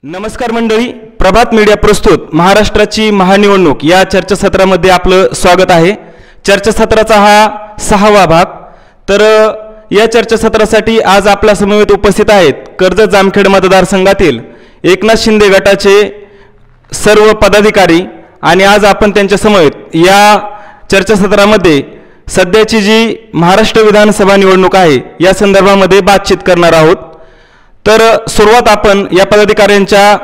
नमस्कार मंडळी, प्रभात मीडिया प्रस्तुत महाराष्ट्राची महानिवडणूक या चर्चासत्रामध्ये आपलं स्वागत आहे। चर्चासत्राचा हा 6वा भाग। तर या चर्चासत्रासाठी आज आपल्या समवेत उपस्थित आहेत कर्जत जामखेड मतदारसंघातील एकनाथ शिंदे गटाचे सर्व पदाधिकारी आणि आज आपण त्यांच्या समवेत या चर्चासत्रामध्ये सध्याची जी महाराष्ट्र विधानसभा निवडणूक आहे या संदर्भामध्ये बातचीत करणार आहोत। तर सुरुवात आपण या पदाधिकाऱ्यांच्या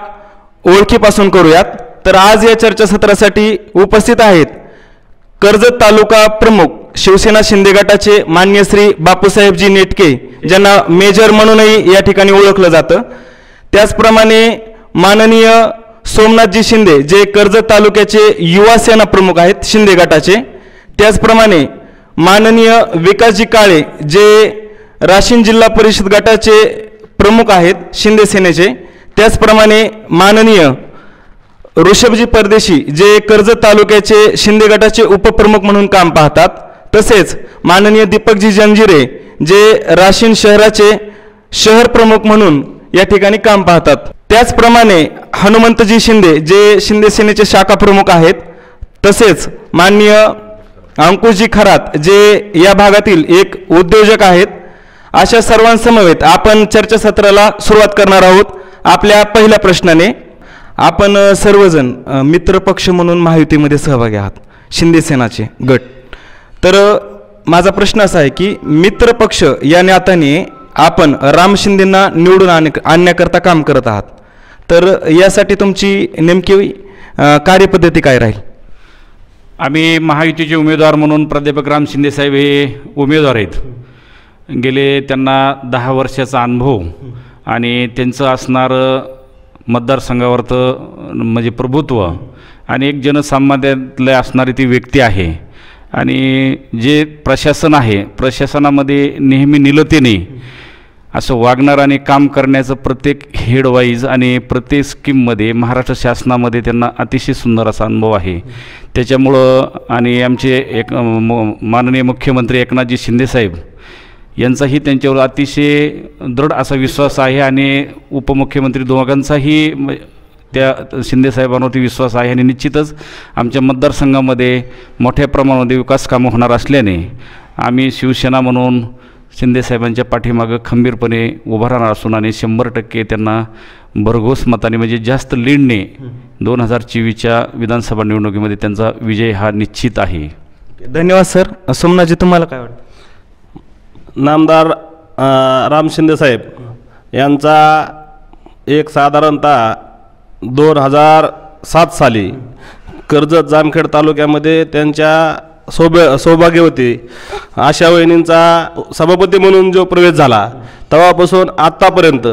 ओळखीपासून करूयात। तर आज या चर्चासत्रासाठी उपस्थित आहेत कर्जत तालुका प्रमुख शिवसेना शिंदे गटाचे माननीय श्री बापूसाहेबजी नेटके, ज्यांना मेजर म्हणूनही या ठिकाणी ओळखलं जातं। त्याचप्रमाणे माननीय सोमनाथजी शिंदे जे कर्जत तालुक्याचे युवा सेना प्रमुख आहेत शिंदे गटाचे। त्याचप्रमाणे माननीय विकासजी काळे जे राशीन जिल्हा परिषद गटाचे प्रमुख आहेत शिंदे सेनेचे। त्याचप्रमाणे माननीय ऋषभजी परदेशी जे कर्जत तालुक्याचे शिंदे गटाचे उपप्रमुख म्हणून काम पाहतात। तसेच माननीय दीपकजी जंजिरे जे राशीन शहराचे शहर प्रमुख म्हणून या ठिकाणी काम पाहतात। त्याचप्रमाणे हनुमंतजी शिंदे जे शिंदे सेनेचे शाखा प्रमुख आहेत। तसेच माननीय अंकुशजी खरात जे या भागातील एक उद्योजक आहेत। अशा सर्वांसमवेत आपण चर्चासत्राला सुरुवात करणार आहोत। आपल्या पहिल्या प्रश्नाने, आपण सर्वजण मित्रपक्ष म्हणून महायुतीमध्ये सहभागी आहात शिंदे सेनाचे गट। तर माझा प्रश्न असा आहे की मित्रपक्ष या नात्याने आपण राम शिंदेंना निवडून आणण्याकरता काम करत आहात, तर यासाठी तुमची नेमकी कार्यपद्धती काय राहील? आम्ही महायुतीचे उमेदवार म्हणून प्राध्यापक राम शिंदे साहेब हे उमेदवार आहेत। गेले त्यांना 10 वर्षाचा अनुभव आणि त्यांचं असणारं मतदारसंघावरचं म्हणजे प्रभुत्व आणि एक जनसामान्यातले असणारी ती व्यक्ती आहे। आणि जे प्रशासन आहे, प्रशासनामध्ये नेहमी निलतेने असं वागणार आणि काम करण्याचं प्रत्येक हेडवाईज आणि प्रत्येक स्कीममध्ये महाराष्ट्र शासनामध्ये त्यांना अतिशय सुंदर असा अनुभव आहे। त्याच्यामुळं आणि आमचे एक माननीय मुख्यमंत्री एकनाथजी शिंदे साहेब यांचाही त्यांच्यावर अतिशय दृढ असा विश्वास आहे आणि उपमुख्यमंत्री दोघांचाही त्या शिंदे साहेबांवरती विश्वास आहे। आणि निश्चितच आमच्या मतदारसंघामध्ये मोठ्या प्रमाणामध्ये विकास कामं होणार असल्याने आम्ही शिवसेना म्हणून शिंदे साहेबांच्या पाठीमागं खंबीरपणे उभा राहणार असून आणि 100% त्यांना भरघोस मताने म्हणजे जास्त लीडने 2024च्या विधानसभा निवडणुकीमध्ये त्यांचा विजय हा निश्चित आहे। धन्यवाद सर। सोमनाथजी, तुम्हाला काय वाटतं? नामदार राम शिंदे साहेब यांचा एक साधारणतः 2007 साली कर्जत जामखेड तालुक्यामध्ये त्यांच्या सौभाग्यवती आशा वहिनींचा सभापती म्हणून जो प्रवेश झाला तेव्हापासून आत्तापर्यंत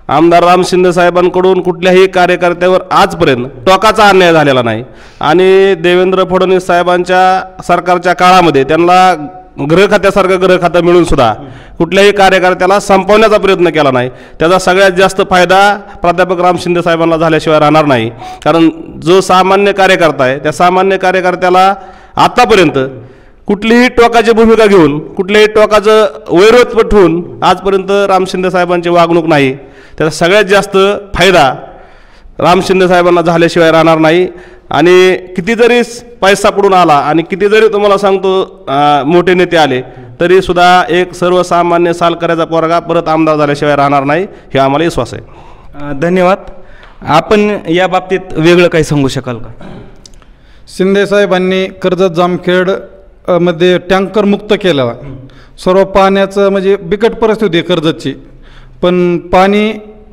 आमदार राम शिंदे साहेबांकडून कुठल्याही कार्यकर्त्यावर आजपर्यंत टोकाचा अन्याय झालेला नाही। आणि देवेंद्र फडणवीस साहेबांच्या सरकारच्या काळामध्ये त्यांना गृह खात्यासारखं गृह खातं मिळून सुद्धा कुठल्याही कार्यकर्त्याला संपवण्याचा प्रयत्न केला नाही। त्याचा सगळ्यात जास्त फायदा प्राध्यापक राम शिंदे साहेबांना झाल्याशिवाय राहणार नाही। कारण जो सामान्य कार्यकर्ता आहे त्या सामान्य कार्यकर्त्याला आतापर्यंत कुठलीही टोकाची भूमिका घेऊन कुठल्याही टोकाचं वैरोध पटवून आजपर्यंत राम शिंदे साहेबांची वागणूक नाही। त्याचा सगळ्यात जास्त फायदा राम शिंदे साहेबांना झाल्याशिवाय राहणार नाही। आणि किती जरी पैसा पडून आला आणि किती जरी तुम्हाला सांगतो मोठे नेते आले तरी सुद्धा एक सर्वसामान्य सालकऱ्याचा पोरगा परत आमदार झाल्याशिवाय राहणार नाही, हे आम्हाला विश्वास आहे। धन्यवाद। आपण या बाबतीत वेगळं काही सांगू शकाल का? शिंदे साहेबांनी कर्जत जामखेड मध्ये टँकर मुक्त केला। सर्व पाण्याचं म्हणजे बिकट परिस्थिती आहे कर्जतची, पण पाणी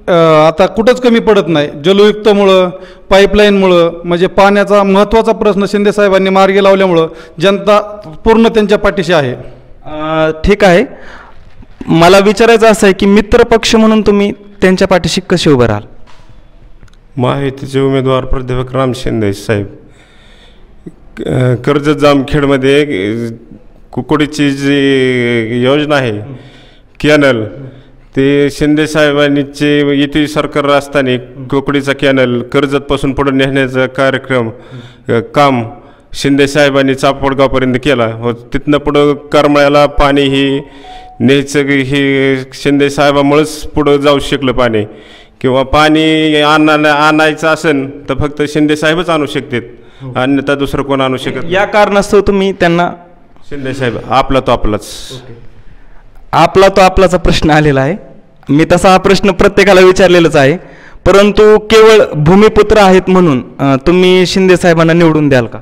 आता कुठंच कमी पडत नाही। जलयुक्तमुळं पाईपलाईनमुळं म्हणजे पाण्याचा महत्त्वाचा प्रश्न शिंदे साहेबांनी मार्गी लावल्यामुळं जनता पूर्ण त्यांच्या पाठीशी आहे। ठीक आहे, मला विचारायचं असं आहे की मित्रपक्ष म्हणून तुम्ही त्यांच्या पाठीशी कसे उभं राहाल? महायुतीचे उमेदवार प्राध्यापक राम शिंदे साहेब कर्जत जामखेडमध्ये कुकडीची जी योजना आहे कॅनल, ते शिंदे साहेबांचे युती सरकार असताना कुकडीचा कॅनल कर्जतपासून पुढे नेण्याचा काम शिंदे साहेबांनी चापडगावपर्यंत केला व तिथनं पुढं करमाळ्याला पाणी ही न्यायचं ही शिंदे साहेबामुळेच पुढं जाऊ शकलं पाणी। किंवा पाणी आणायचं असेल तर फक्त शिंदेसाहेबच आणू शकतात, अन्यथा दुसरं कोण आणू शकत या कारणास्तव तुम्ही त्यांना शिंदेसाहेब आपला तो आपलाच. आपला तो आपलाचा प्रश्न आलेला आहे. मी तसा हा प्रश्न प्रत्येकाला विचारलेलाच आहे, परंतु केवळ भूमिपुत्र आहेत म्हणून तुम्ही शिंदे साहेबांना निवडून द्याल का?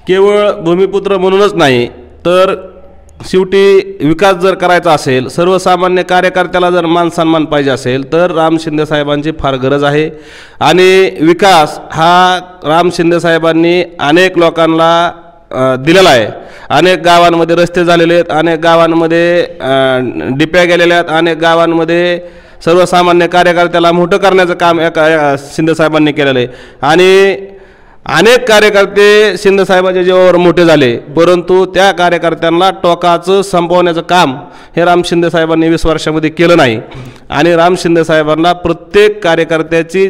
केवळ भूमिपुत्र म्हणूनच नाही तर शेवटी विकास जर करायचा असेल, सर्वसामान्य कार्यकर्त्याला जर मान सन्मान पाहिजे असेल तर राम शिंदे साहेबांची फार गरज आहे. आणि विकास हा राम शिंदे साहेबांनी अनेक लोकांना दिलेला आहे. अनेक गावांमध्ये रस्ते झालेले आहेत, अनेक गावांमध्ये डिप्या गेलेल्या आहेत, अनेक गावांमध्ये सर्वसामान्य कार्यकर्त्याला मोठं करण्याचं काम शिंदेसाहेबांनी केलेलं आहे. आणि अनेक कार्यकर्ते शिंदेसाहेबांच्या जीवावर मोठे झाले, परंतु त्या कार्यकर्त्यांना टोकाचं संपवण्याचं काम हे राम शिंदेसाहेबांनी 20 वर्षामध्ये केलं नाही. आणि राम शिंदेसाहेबांना प्रत्येक कार्यकर्त्याची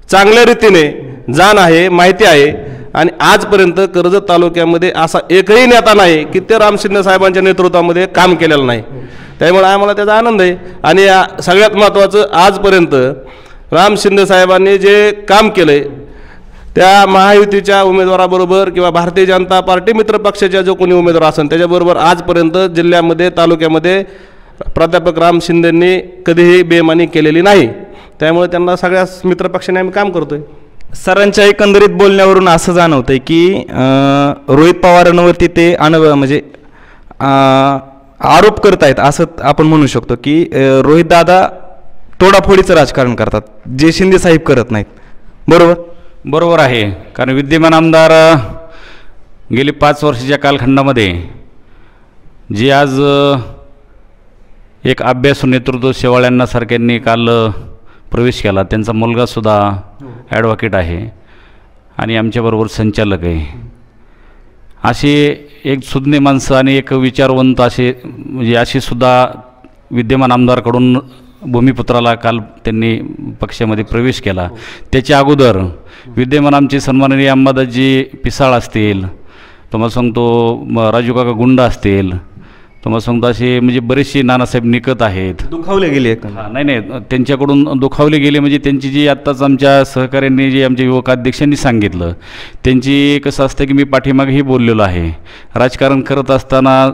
चांगल्या रीतीने जाण आहे, माहिती आहे. आणि आजपर्यंत कर्जत तालुक्यामध्ये असा एकही नेता नाही की ते राम शिंदे साहेबांच्या नेतृत्वामध्ये काम केलेलं नाही. त्यामुळे आम्हाला त्याचा आनंद आहे. आणि सगळ्यात महत्त्वाचं, आजपर्यंत राम शिंदे साहेबांनी जे काम केलं आहे त्या महायुतीच्या उमेदवाराबरोबर किंवा भारतीय जनता पार्टी मित्र पक्षाच्या जो कोणी उमेदवार असेल त्याच्याबरोबर आजपर्यंत जिल्ह्यामध्ये तालुक्यामध्ये प्राध्यापक राम शिंदेंनी कधीही बेईमानी केलेली नाही. त्यामुळे त्यांना सगळ्या मित्रपक्षाने आम्ही काम करतोय. सरांच्या एकंदरीत बोलण्यावरून असं जाणवतंय की रोहित पवारांवरती ते म्हणजे आरोप करत आहेत असं आपण म्हणू शकतो की रोहित दादा तोडाफोडीचं राजकारण करतात, जे शिंदे साहेब करत नाहीत. बरोबर आहे. कारण विद्यमान आमदार गेली 5 वर्षाच्या कालखंडामध्ये जे आज एक अभ्यासू नेतृत्व शेवाळ्यांना सारख्यांनी काल प्रवेश केला, त्यांचा मुलगासुद्धा ॲडव्होकेट आहे आणि आमच्याबरोबर संचालक आहे. असे एक सुज्ञ माणसं आणि एक विचारवंत असे म्हणजे अशी सुद्धा विद्यमान आमदारकडून भूमिपुत्राला काल त्यांनी पक्षामध्ये प्रवेश केला. त्याच्या अगोदर विद्यमान आमचे सन्माननीय अंबादासजी पिसाळ असतील, तुम्हाला सांगतो राजू काका गुंड असतील, तुम्हाला सांगतो असे म्हणजे बरेचसे नानासाहेब निकत आहेत, दुखावले गेले. नाही त्यांच्याकडून दुखावले गेले. म्हणजे त्यांची जी आत्ताच आमच्या सहकाऱ्यांनी जे आमच्या युवक अध्यक्षांनी सांगितलं, त्यांची कसं असतं की मी पाठीमागेही बोललेलो आहे, राजकारण करत असताना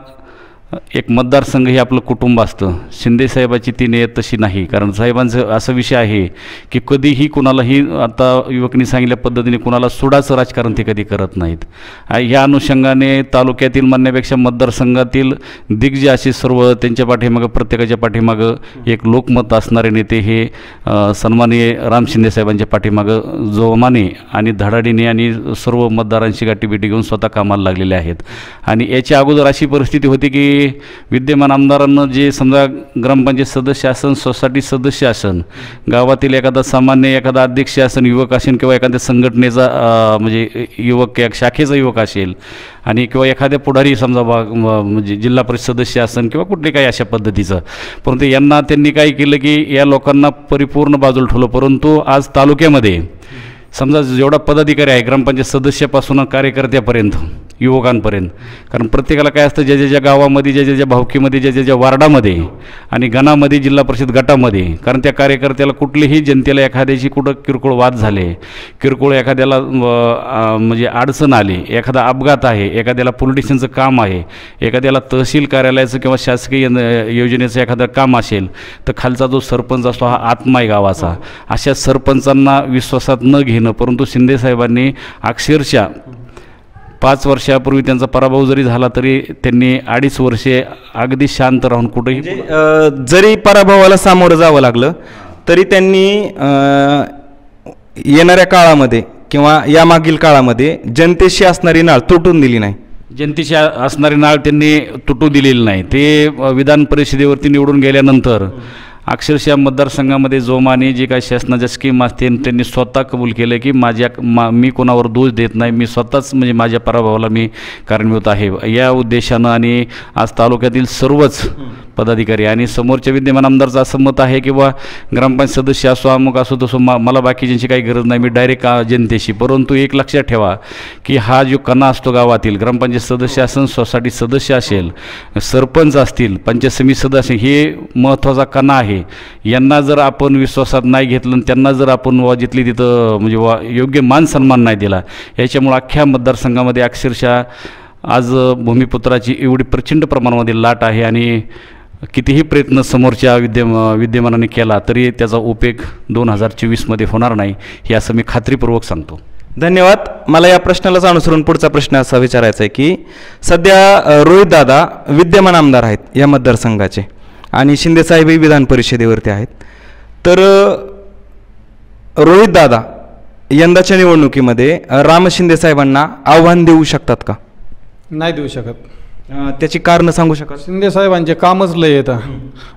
एक मतदारसंघ हे आपलं कुटुंब असतं. शिंदेसाहेबाची ती नियत तशी नाही. कारण साहेबांचं असा विषय आहे की कधीही कुणालाही, आता युवकांनी सांगितल्या पद्धतीने कुणाला सोडाचं राजकारण ते कधी करत नाहीत. ह्या अनुषंगाने तालुक्यातील म्हणण्यापेक्षा मतदारसंघातील दिग्गज असे सर्व त्यांच्या पाठीमागं, प्रत्येकाच्या पाठीमागं एक लोकमत असणारे नेते हे सन्माननीय राम शिंदेसाहेबांच्या पाठीमागं जोमाने आणि धडाडीने आणि सर्व मतदारांशी गाठीभेटी घेऊन स्वतः कामाला लागलेले आहेत. आणि याच्या अगोदर अशी परिस्थिती होती की विद्यमान आमदारांना जे समजा ग्रामपंचायत सदस्य असन, सोसायटी सदस्य असन, गावातील एखादा सामान्य एखादा अध्यक्ष असन, युवक असेल किंवा एखाद्या संघटनेचा म्हणजे युवक या शाखेचा युवक असेल आणि किंवा एखाद्या पुढारी समजा म्हणजे जिल्हा परिषद सदस्य असन किंवा कुठले काही अशा पद्धतीचं, परंतु यांना त्यांनी काय केलं की या लोकांना परिपूर्ण बाजूला ठेवलं. परंतु आज तालुक्यामध्ये समजा जेवढा पदाधिकारी आहे ग्रामपंचायत सदस्यापासून कार्यकर्त्यापर्यंत, युवकांपर्यंत, कारण प्रत्येकाला काय असतं ज्या ज्या गावामध्ये, ज्या ज्या भावकीमध्ये, ज्या ज्या वार्डामध्ये आणि गणामध्ये, जिल्हा परिषद गटामध्ये, कारण त्या कार्यकर्त्याला कुठलीही जनतेला एखाद्याची कुठं किरकोळ वाद झाले, किरकोळ एखाद्याला म्हणजे अडचण आली, एखादा अपघात आहे, एखाद्याला पोलीस स्टेशनचं काम आहे, एखाद्याला तहसील कार्यालयाचं किंवा शासकीय योजनेचं एखादं काम असेल तर खालचा जो सरपंच असतो हा आत्मा आहे गावाचा. अशा सरपंचांना विश्वासात न घेणं, परंतु शिंदेसाहेबांनी अक्षरशः 5 वर्षापूर्वी त्यांचा पराभव जरी झाला तरी त्यांनी 2.5 वर्षे अगदी शांत राहून कुठेही जरी पराभवाला सामोरं जावं लागलं तरी त्यांनी येणाऱ्या काळामध्ये किंवा यामागील काळामध्ये जनतेशी असणारी नाळ तुटून दिली नाही. जनतेशी असणारी नाळ त्यांनी तुटू दिलेली नाही. ते विधान परिषदेवरती निवडून गेल्यानंतर अक्षरशः मतदारसंघामध्ये जोमाने जे काही शासनाच्या स्कीम असतील त्यांनी स्वतः कबूल केलं की मी कोणावर दोष देत नाही, मी स्वतःच म्हणजे माझ्या पराभवाला मी कारणीभूत आहे या उद्देशानं. आणि आज तालुक्यातील सर्वच पदाधिकारी आणि समोरच्या विद्यमान आमदारचं असं मत आहे की बा ग्रामपंचायत सदस्य असो, अमुक असो, तसं मला बाकीच्यांची काही गरज नाही, मी डायरेक्ट जनतेशी. परंतु एक लक्षात ठेवा की हा जो कणा असतो गावातील, ग्रामपंचायत सदस्य असेल, सोसायटी सदस्य असेल, सरपंच असतील, पंचायत समिती सदस्य, हे महत्त्वाचा कणा आहे. आहे यांना जर आपण विश्वासात नाही घेतलं आणि त्यांना जर आपण जिथली तिथं म्हणजे योग्य मान सन्मान नाही दिला, याच्यामुळं अख्ख्या मतदारसंघामध्ये अक्षरशः आज भूमिपुत्राची एवढी प्रचंड प्रमाणामध्ये लाट आहे आणि कितीही प्रयत्न समोरच्या विद्यमानाने केला तरी त्याचा उपयोग 2024मध्ये होणार नाही, हे असं मी खात्रीपूर्वक सांगतो. धन्यवाद. मला या प्रश्नालाच अनुसरून पुढचा प्रश्न असा विचारायचा आहे की सध्या रोहितदादा विद्यमान आमदार आहेत या मतदारसंघाचे आणि शिंदेसाहेबही विधान परिषदेवरती आहेत. तर रोहितदादा यंदाच्या निवडणुकीमध्ये राम शिंदेसाहेबांना आव्हान देऊ शकतात का? नाही देऊ शकत. त्याची कारणं सांगू शकाल? शिंदेसाहेबांचे कामच लय येतं.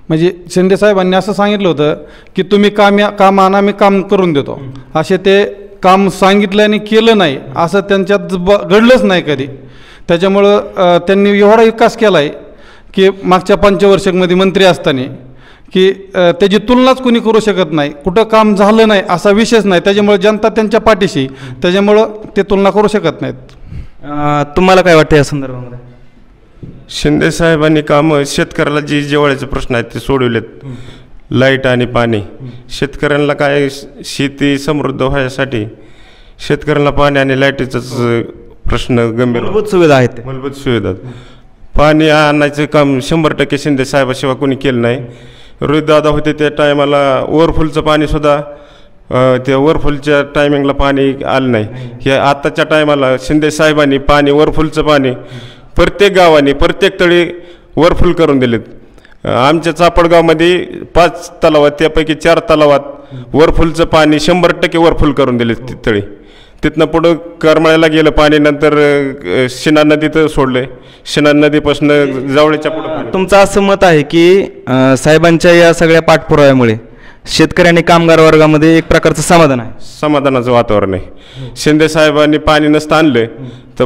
म्हणजे शिंदेसाहेबांनी असं सांगितलं होतं की तुम्ही काम आणा, मी काम करून देतो. असे ते काम सांगितलं आणि केलं नाही असं त्यांच्यात घडलंच नाही कधी. त्याच्यामुळं त्यांनी एवढा विकास केला आहे की मागच्या पंचवर्षामध्ये मंत्री असताना की त्याची तुलनाच कोणी करू शकत नाही. कुठं काम झालं नाही असा विषयच नाही. त्याच्यामुळे जनता त्यांच्या पाठीशी, त्याच्यामुळं ते तुलना करू शकत नाहीत. तुम्हाला काय वाटतं या संदर्भामध्ये? शिंदेसाहेबांनी कामं शेतकऱ्याला जी जिव्हाळ्याचे प्रश्न आहेत ते सोडवलेत. लाईट आणि पाणी, शेतकऱ्यांना काय शेती समृद्ध व्हायसाठी शेतकऱ्यांना पाणी आणि लाईटीचाच प्रश्न गंभीर. मूलभूत सुविधा आहेत, मूलभूत सुविधा. पाणी आणायचं काम 100% शिंदेसाहेबाशिवाय कोणी केलं नाही. रोहितदादा होते त्या टायमाला ओव्हरफुलचं पाणीसुद्धा त्या ओव्हरफुलच्या टायमिंगला पाणी आलं नाही. हे आत्ताच्या टायमाला शिंदेसाहेबांनी पाणी ओव्हरफुलचं पाणी प्रत्येक गावाने प्रत्येक तळी ओव्हरफुल करून दिलेत. आमच्या चापडगावमध्ये 5 तलावात त्यापैकी 4 तलावात ओव्हरफुलचं पाणी 100% ओव्हरफुल करून दिलेत तळी. तिथनं पुढं करमाळ्याला गेलं पाणी, नंतर शिना नदीत सोडलं. शिना नदीपासून जवळच्या पुढं. तुमचं असं मत आहे की साहेबांच्या या सगळ्या पाठपुराव्यामुळे शेतकरी आणि कामगार वर्गामध्ये एक प्रकारचं समाधान आहे? समाधानाचं वातावरण आहे. शिंदेसाहेबांनी पाणी नसतं आणलं तर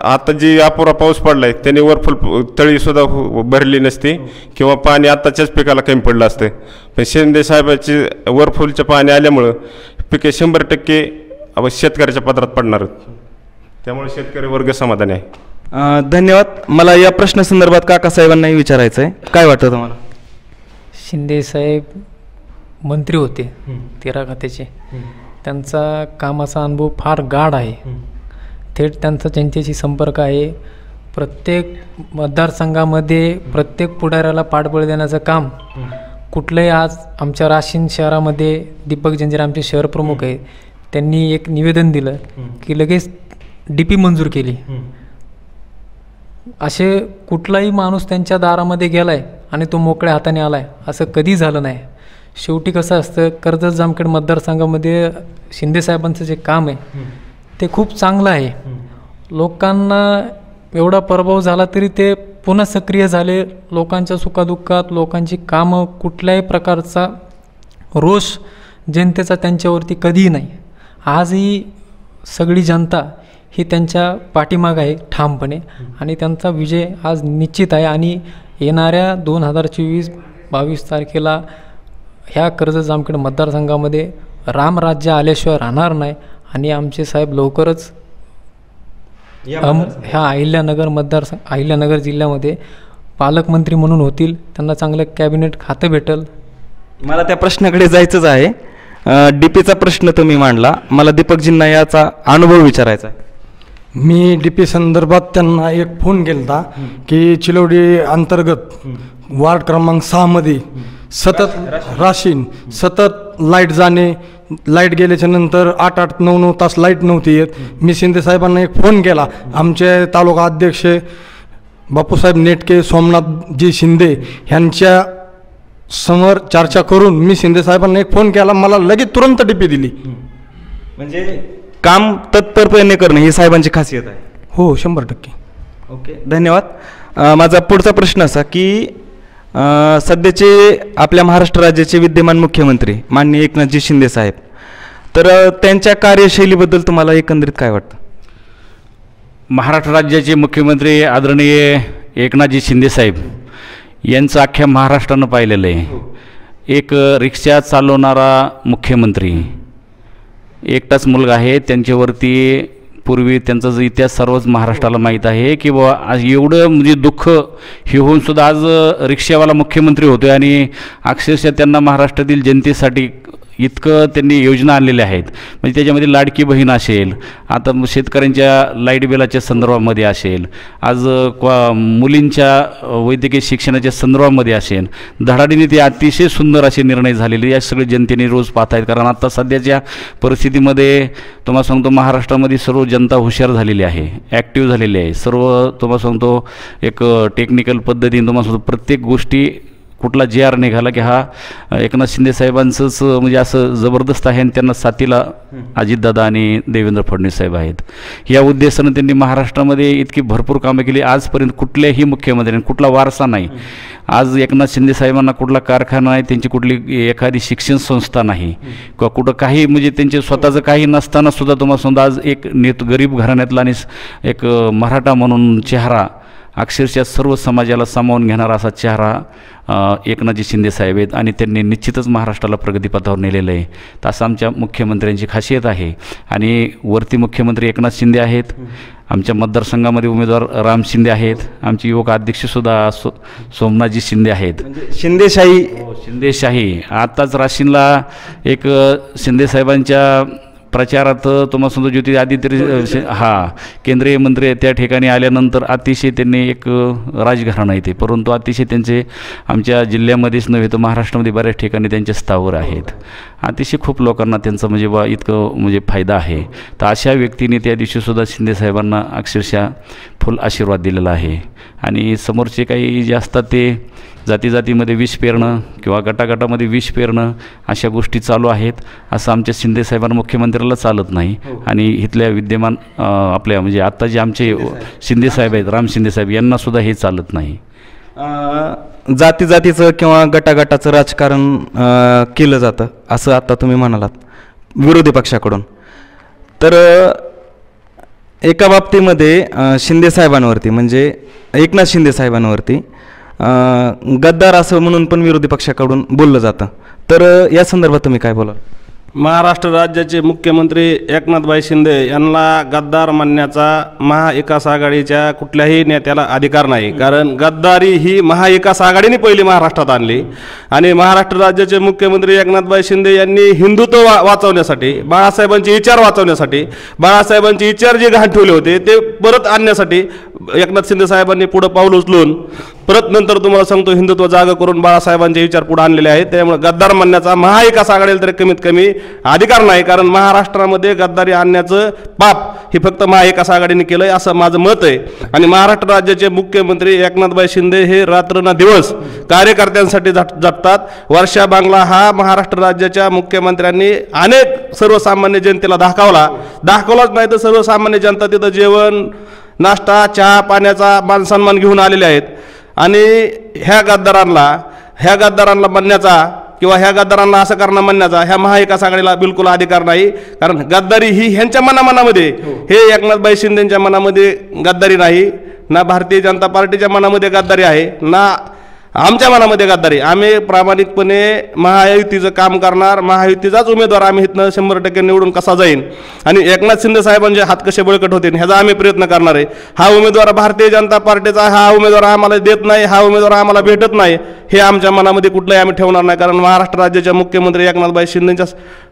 आता जी अपुरा पाऊस पडलाय त्याने ओव्हरफुल तळीसुद्धा भरली नसती किंवा पाणी आत्ताच्याच पिकाला कमी पडलं असतं. पण शिंदेसाहेबाची ओव्हरफुलचं पाणी आल्यामुळं पिके 100% शेतकऱ्याच्या पदरात पडणार. त्यामुळे शेतकरी वर्ग समाधानी आहे. धन्यवाद. मला या प्रश्नासंदर्भात काकासाहेबांनाही विचारायचं आहे, काय वाटतं तुम्हाला? शिंदेसाहेब मंत्री होते 13 खात्याचे. त्यांचा कामाचा अनुभव फार गाढ आहे. थेट त्यांचा जनतेशी संपर्क आहे. प्रत्येक मतदारसंघामध्ये प्रत्येक पुढाऱ्याला पाठबळ देण्याचं काम कुठलंही. आज आमच्या राशीन शहरामध्ये दीपक जंजीर आमचे शहर प्रमुख आहेत, त्यांनी एक निवेदन दिलं की लगेच DP मंजूर केली. असे कुठलाही माणूस त्यांच्या दारामध्ये गेलाय आणि तो मोकळ्या हाताने आलाय असं कधी झालं नाही. शेवटी कसं असतं, कर्जत जामखेड मतदारसंघामध्ये शिंदेसाहेबांचं जे काम आहे ते खूप चांगलं आहे. लोकांना एवढा पराभव झाला तरी ते पुन्हा सक्रिय झाले. लोकांच्या सुखादुःखात लोकांची कामं, कुठल्याही प्रकारचा रोष जनतेचा त्यांच्यावरती कधीही नाही. आजही सगळी जनता ही त्यांच्या पाठीमागं आहे ठामपणे आणि त्यांचा विजय आज निश्चित आहे. आणि येणाऱ्या 2024-22 तारखेला ह्या कर्जत जामखेड मतदारसंघामध्ये रामराज्य आल्याशिवाय राहणार नाही. आणि आमचे साहेब लवकरच ह्या अहिल्यानगर जिल्ह्यामध्ये पालकमंत्री म्हणून होतील. त्यांना चांगलं कॅबिनेट खातं भेटेल. मला त्या प्रश्नाकडे जायचंच आहे. DPचा प्रश्न तुम्ही मांडला, मला दीपकजींना याचा अनुभव विचारायचा आहे. मी DP संदर्भात त्यांना एक फोन केला की चिलोडी अंतर्गत वार्ड क्रमांक 6मध्ये सतत लाईट जाणे, लाईट गेल्याच्या नंतर 8-9 तास लाईट नव्हती येत. मी शिंदे साहेबांना एक फोन केला. आमचे तालुका अध्यक्ष बापूसाहेब नेटके, सोमनाथजी शिंदे ह्यांच्या समोर चर्चा करून मी शिंदे साहेबांना एक फोन केला. मला लगेच तुरंत DP दिली. म्हणजे काम तत्परपणे करणं ही साहेबांची खासियत आहे. हो, 100%. ओके, धन्यवाद. माझा पुढचा प्रश्न असा की सध्याचे आपल्या महाराष्ट्र राज्याचे विद्यमान मुख्यमंत्री माननीय एकनाथजी शिंदे साहेब, तर त्यांच्या कार्यशैलीबद्दल तुम्हाला एकंदरीत काय वाटतं? महाराष्ट्र राज्याचे मुख्यमंत्री आदरणीय एकनाथजी शिंदे साहेब यांचं अख्ख्या महाराष्ट्रानं पाहिलेलं आहे. एक रिक्षा चालवणारा मुख्यमंत्री, एकटाच मुलगा आहे, त्यांच्यावरती पूर्वी त्यांचा जो इतिहास सर्वच महाराष्ट्राला माहीत आहे की बाबा आज एवढं म्हणजे दुःख हे होऊन सुद्धा आज रिक्षावाला मुख्यमंत्री होते आणि अक्षरशः त्यांना महाराष्ट्रातील जनतेसाठी इतकं त्यांनी योजना आणलेल्या आहेत. म्हणजे त्याच्यामध्ये लाडकी बहीण असेल, आता शेतकऱ्यांच्या लाईट बिलाच्या संदर्भामध्ये असेल, आज मुलींच्या वैद्यकीय शिक्षणाच्या संदर्भामध्ये असेल, धडाडीने ते अतिशय सुंदर असे निर्णय झालेले या सगळे जनतेने रोज पाहत आहेत. कारण आता सध्याच्या परिस्थितीमध्ये तुम्हाला सांगतो महाराष्ट्रामध्ये सर्व जनता हुशार झालेली आहे, ॲक्टिव्ह झालेली आहे. सर्व तुम्हाला सांगतो एक टेक्निकल पद्धतीने तुम्हाला सांगतो प्रत्येक गोष्टी कुठला जे आर निघाला की हा एकनाथ शिंदे साहेबांचंच म्हणजे असं जबरदस्त आहे आणि त्यांना साथीला अजितदादा आणि देवेंद्र फडणवीस साहेब आहेत. या उद्देशानं त्यांनी महाराष्ट्रामध्ये इतकी भरपूर कामं केली. आजपर्यंत कुठल्याही मुख्यमंत्र्यांनी कुठला वारसा नाही. आज एकनाथ शिंदे साहेबांना कुठला कारखाना नाही, त्यांची कुठली एखादी शिक्षण संस्था नाही किंवा कुठं काही म्हणजे त्यांचे स्वतःचं काही नसताना सुद्धा तुम्हाला समजा आज एक गरीब घराण्यातला आणि एक मराठा म्हणून चेहरा अक्षरशः सर्व समाजाला सामावून घेणारा असा चेहरा एकनाथजी शिंदे साहेब आहेत आणि त्यांनी निश्चितच महाराष्ट्राला प्रगतीपथावर नेलेलं आहे. तर असं आमच्या मुख्यमंत्र्यांची खासियत आहे. आणि वरती मुख्यमंत्री एकनाथ शिंदे आहेत, आमच्या मतदारसंघामध्ये उमेदवार राम शिंदे आहेत, आमचे युवक अध्यक्षसुद्धा सोमनाथजी शिंदे आहेत. शिंदेशाही शिंदेशाही आताच राशीनला एक शिंदे साहेबांच्या प्रचारात तुम्हाला समजा ज्योतिरादित्य केंद्रीय मंत्री त्या ठिकाणी आल्यानंतर अतिशय त्यांनी एक राजघराणं येते, परंतु अतिशय त्यांचे आमच्या जिल्ह्यामध्येच नव्हे तर महाराष्ट्रामध्ये बऱ्याच ठिकाणी त्यांचे स्थावर आहेत. अतिशय खूप लोकांना त्यांचं म्हणजे बा इतकं म्हणजे फायदा आहे. तर अशा व्यक्तीने त्या दिवशीसुद्धा शिंदे साहेबांना अक्षरशः फुल आशीर्वाद दिलेला आहे. आणि समोरचे काही जे असतात ते जातीजातीमध्ये विष पेरणं किंवा गटागटामध्ये विष पेरणं अशा गोष्टी चालू आहेत. असं आमच्या शिंदे साहेबांना मुख्यमंत्र्याला चालत नाही. आणि इथल्या विद्यमान आपल्या म्हणजे आत्ता जे आमचे शिंदे साहेब आहेत, राम शिंदे साहेब, यांनासुद्धा हे चालत नाही. जातीचं किंवा गटागटाचं राजकारण केलं जातं असं आता तुम्ही म्हणालात विरोधी पक्षाकडून. तर एका बाबतीमध्ये शिंदे साहेबांवरती म्हणजे एकनाथ शिंदे साहेबांवरती गद्दार असं म्हणून पण विरोधी पक्षाकडून बोललं जातं. तर या संदर्भात तुम्ही काय बोलाल? महाराष्ट्र राज्याचे मुख्यमंत्री एकनाथभाई शिंदे यांना गद्दार म्हणण्याचा महाविकास आघाडीच्या कुठल्याही नेत्याला अधिकार नाही. कारण गद्दारी ही महाविकास आघाडीने पहिली महाराष्ट्रात आणली. आणि महाराष्ट्र राज्याचे मुख्यमंत्री एकनाथभाई शिंदे यांनी हिंदुत्व वाचवण्यासाठी, बाळासाहेबांचे विचार वाचवण्यासाठी, बाळासाहेबांचे विचार जे घाण ठेवले होते ते परत आणण्यासाठी एकनाथ शिंदे साहेबांनी पुढं पाऊल उचलून परत नंतर तुम्हाला सांगतो हिंदुत्व जागा करून बाळासाहेबांचे विचार पुढे आणलेले आहेत. त्यामुळे गद्दार म्हणण्याचा महाविकास आघाडीला तरी कमीत कमी अधिकार नाही. कारण महाराष्ट्रामध्ये गद्दारी आणण्याचं पाप हे फक्त महाविकास आघाडीने केलंय असं माझं मत आहे. आणि महाराष्ट्र राज्याचे मुख्यमंत्री एकनाथभाई शिंदे हे रात्रंदिवस कार्यकर्त्यांसाठी झटतात. वर्षा बांगला हा महाराष्ट्र राज्याच्या मुख्यमंत्र्यांनी अनेक सर्वसामान्य जनतेला दाखवलाच नाही तर सर्वसामान्य जनता तिथं जेवण, नाश्ता, चहा पाण्याचा मान सन्मान घेऊन आलेले आहेत. आणि ह्या गद्दारांना म्हणण्याचा किंवा ह्या गद्दारांना असं करणं म्हणण्याचा ह्या महाविकास आघाडीला बिलकुल अधिकार नाही. कारण गद्दारी ही ह्यांच्या मनामध्ये, हे एकनाथभाई शिंदेच्या मनामध्ये गद्दारी नाही, ना भारतीय जनता पार्टीच्या मनामध्ये गद्दारी आहे, ना आमच्या मनामध्ये गद्दारी. आम्ही प्रामाणिकपणे महायुतीचं काम करणार, महायुतीचाच उमेदवार आम्ही इथनं 100% निवडून कसा जाईन आणि एकनाथ शिंदे साहेबांचे हात कसे बळकट होतील ह्याचा आम्ही प्रयत्न करणार आहे. हा उमेदवार भारतीय जनता पार्टीचा, हा उमेदवार आम्हाला देत नाही, हा उमेदवार आम्हाला भेटत नाही, हे आमच्या मनामध्ये कुठलंही आम्ही ठेवणार नाही. कारण महाराष्ट्र राज्याच्या मुख्यमंत्री एकनाथभाई शिंदेच्या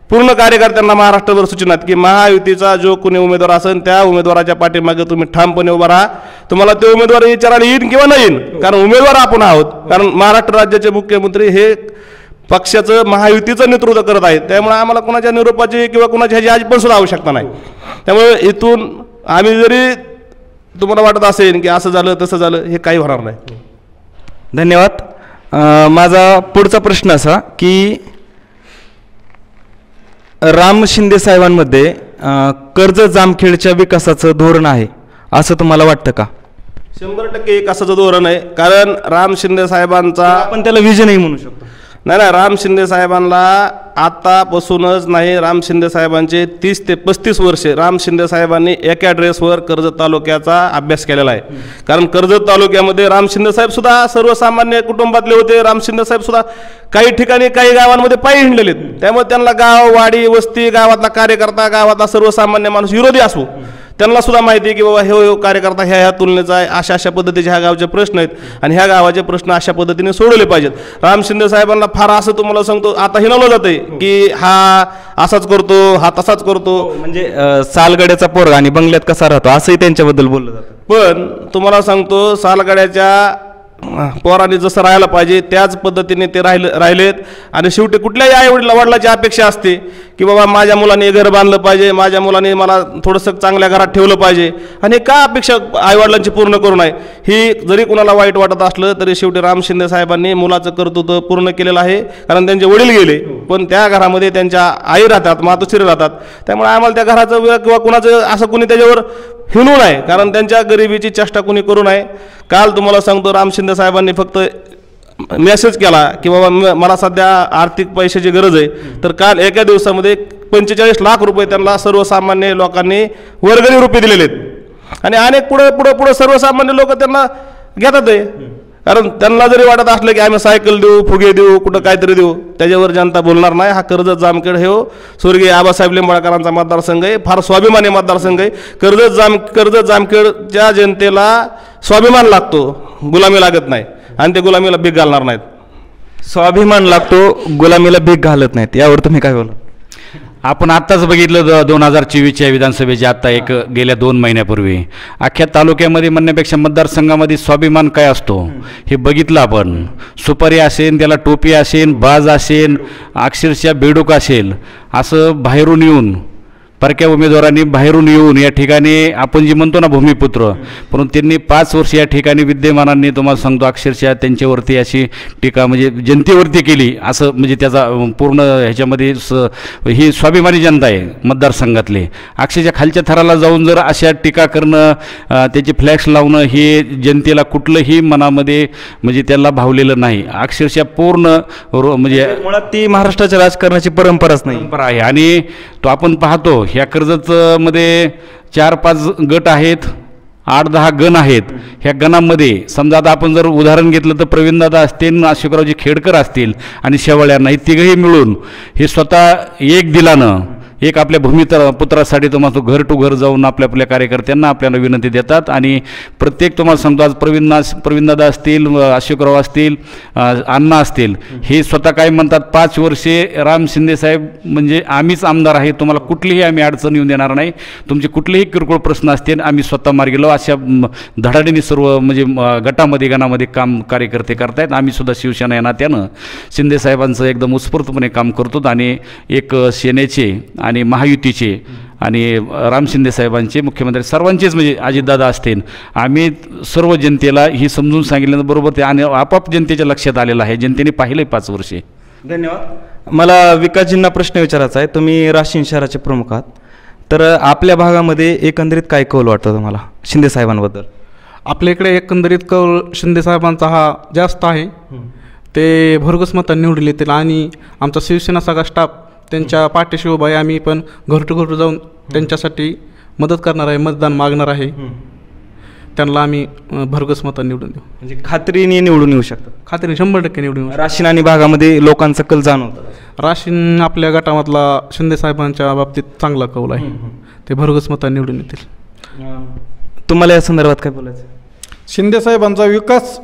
पूर्ण कार्यकर्त्यांना महाराष्ट्रभर सूचना की महायुतीचा जो कोणी उमेदवार असेल त्या उमेदवाराच्या पाठीमागे तुम्ही ठामपणे उभा राहा. तुम्हाला ते उमेदवार विचारायला येईन किंवा नाही येईन, कारण उमेदवार आपण आहोत. कारण महाराष्ट्र राज्याचे मुख्यमंत्री हे पक्षाचं महायुतीचं नेतृत्व करत आहेत. त्यामुळे आम्हाला कोणाच्या निरोपाची किंवा कोणाची ह्याची आज पण सुद्धा आवश्यकता नाही. त्यामुळे इथून आम्ही जरी तुम्हाला वाटत असेल की असं झालं तसं झालं, हे काही होणार नाही. धन्यवाद. माझा पुढचा प्रश्न असा की राम शिंदे साहेबांमध्ये कर्जत जामखेडच्या विकासाचं धोरण आहे असं तुम्हाला वाटतं का? 100% विकासाचं धोरण आहे. कारण राम शिंदे साहेबांचा आपण त्याला विजनही म्हणू शकतो. नाही, राम शिंदे साहेबांना आतापासूनच नाही, राम शिंदे साहेबांचे 30 ते 35 वर्षे राम शिंदे साहेबांनी एका ड्रेसवर कर्जत तालुक्याचा अभ्यास केलेला आहे. कारण कर्जत तालुक्यामध्ये राम शिंदे साहेब सुद्धा सर्वसामान्य कुटुंबातले होते. राम शिंदे साहेब सुद्धा काही ठिकाणी काही गावांमध्ये पायी हिंडलेले. त्यामुळे त्यांना गाव, वाडी, वस्ती, गावातला कार्यकर्ता, गावातला सर्वसामान्य माणूस विरोधी असो त्यांना सुद्धा माहिती आहे की बाबा हे कार्यकर्ता ह्या तुलनेचा आहे, अशा पद्धतीचे ह्या गावचे प्रश्न आहेत आणि ह्या गावाचे प्रश्न अशा पद्धतीने सोडवले पाहिजेत. राम शिंदे साहेबांना फार असं तुम्हाला सांगतो आता हिनवलं जातंय की हा असाच करतो, हा तसाच करतो. म्हणजे सालगड्याचा पोरगा आणि बंगल्यात कसा राहतो असंही त्यांच्याबद्दल बोललं जातं. पण तुम्हाला सांगतो सालगाड्याच्या पोरांनी जसं राहायला पाहिजे त्याच पद्धतीने ते राहिलेत. आणि शेवटी कुठल्याही आई वडिलाची अपेक्षा असते की बाबा माझ्या मुलाने घर बांधलं पाहिजे, माझ्या मुलाने मला थोडंसं चांगल्या घरात ठेवलं पाहिजे. आणि का अपेक्षा आईवडिलांची पूर्ण करू नये ही जरी कुणाला वाईट वाटत असलं तरी शेवटी राम शिंदे साहेबांनी मुलाचं कर्तृत्व पूर्ण केलेलं आहे. कारण त्यांचे वडील गेले पण त्या घरामध्ये त्यांच्या आई राहतात, मातोश्री राहतात. त्यामुळे आम्हाला त्या घराचं किंवा कुणाचं असं कुणी त्याच्यावर हिणू नये, कारण त्यांच्या गरिबीची चेष्टा कुणी करू नये. काल तुम्हाला सांगतो राम शिंदे साहेबांनी फक्त मेसेज केला की बाबा मला सध्या आर्थिक पैशाची गरज आहे, तर काल एका दिवसामध्ये 45 लाख रुपये त्यांना सर्वसामान्य लोकांनी वर्गणी रुपये दिलेले आहेत. आणि अनेक पुढं सर्वसामान्य लोक त्यांना घेतात आहे. कारण त्यांना जरी वाटत असलं की आम्ही सायकल देऊ, फुगे देऊ, कुठं काहीतरी देऊ, त्याच्यावर जनता बोलणार नाही. हा कर्जत जामखेड हे स्वर्गीय आबासाहेब लिंबाळकरांचा मतदारसंघ आहे, फार स्वाभिमानी मतदारसंघ आहे. कर्जत जामखेडच्या जनतेला स्वाभिमान लागतो, गुलामी लागत नाही आणि ते गुलामीला भीक घालणार नाहीत. स्वाभिमान लागतो, गुलामीला भीक घालत नाहीत. यावर तुम्ही काय बोला? आपण आत्ताच बघितलं 2024च्या विधानसभेची, आत्ता गेल्या 2 महिन्यापूर्वी अख्ख्या तालुक्यामध्ये म्हणण्यापेक्षा मतदारसंघामध्ये स्वाभिमान काय असतो हे बघितलं आपण. सुपारी असेल, त्याला टोपी असेल, बाज असेल, अक्षरशः बेडूक असेल, असं बाहेरून येऊन परक्या उमेदवारांनी बाहेरून येऊन या ठिकाणी आपण जी म्हणतो ना भूमिपुत्र, परंतु त्यांनी 5 वर्ष या ठिकाणी विद्यमानांनी तुम्हाला सांगतो अक्षरशः त्यांच्यावरती अशी टीका म्हणजे जनतेवरती केली. असं म्हणजे त्याचा पूर्ण ह्याच्यामध्ये ही स्वाभिमानी जनता आहे मतदारसंघातली. अक्षरशः खालच्या थराला जाऊन जर अशा टीका करणं, त्याचे फ्लॅक्स लावणं हे जनतेला कुठलंही मनामध्ये म्हणजे त्याला भावलेलं नाही. अक्षरशः पूर्ण म्हणजे मुळात ती महाराष्ट्राच्या राजकारणाची परंपराच नाही आहे. आणि तो आपण पाहतो ह्या कर्जतमध्ये 4-5 गट आहेत, 8-10 गण आहेत. ह्या गणामध्ये समजा आता आपण जर उदाहरण घेतलं तर प्रवीणदादा असतील, अशोकरावजी खेडकर असतील आणि शेवाळ्यांना, हे तिघही मिळून हे स्वतः एक दिलानं एक आपल्या भूमिपुत्रासाठी तुम्हाला घर टू घर जाऊन आपल्या कार्यकर्त्यांना आपल्याला विनंती देतात. आणि प्रत्येक तुम्हाला सांगतो आज प्रवीणदादा असतील, अशोकराव असतील, अण्णा असतील, हे स्वतः काय म्हणतात 5 वर्षे राम शिंदे साहेब म्हणजे आम्हीच आमदार आहे, तुम्हाला कुठलीही आम्ही अडचण येऊन देणार नाही, तुमचे कुठलेही किरकोळ प्रश्न असतील आम्ही स्वतः मार्गी लावू. अशा धडाडीने सर्व म्हणजे गणामध्ये काम कार्यकर्ते करतायत. आम्ही सुद्धा शिवसेना या नात्यानं शिंदे साहेबांचं एकदम उत्स्फूर्तपणे काम करतो. आणि एक सेनेचे आणि महायुतीचे आणि राम शिंदे साहेबांचे, मुख्यमंत्री सर्वांचेच म्हणजे अजितदादा असतील, आम्ही सर्व जनतेला ही समजून सांगितल्याबरोबर ते आणि आपोआप जनतेच्या लक्षात आलेलं आहे. जनतेने पाहिलं 5 वर्षे. धन्यवाद. मला विकासजींना प्रश्न विचारायचा आहे. तुम्ही राशीन शहराचे प्रमुख आहात, तर आपल्या भागामध्ये एकंदरीत काय कौल वाटतं तुम्हाला शिंदे साहेबांबद्दल? आपल्या इकडे एकंदरीत कौल शिंदे साहेबांचा हा जास्त आहे. ते भरघोस मतांनी निवडून येतील आणि आमचा शिवसेना सगळा स्टाफ त्यांच्या पाठीशी उभा आहे. आम्ही पण घर टू घर जाऊन त्यांच्यासाठी मदत करणार आहे, मतदान मागणार आहे. त्यांना आम्ही भरघोस मतांनी निवडून देऊ. म्हणजे खात्रीने निवडून येऊ शकतात? खात्रीने 100% निवडून येऊ. राशीन आणि भागामध्ये लोकांचा कल जाणवतो. राशीन आपल्या गटामधला शिंदे साहेबांच्या बाबतीत चांगला कौल आहे. ते भरघोस मतांनी निवडून येतील. तुम्हाला या संदर्भात काय बोलायचं? शिंदे साहेबांचा विकास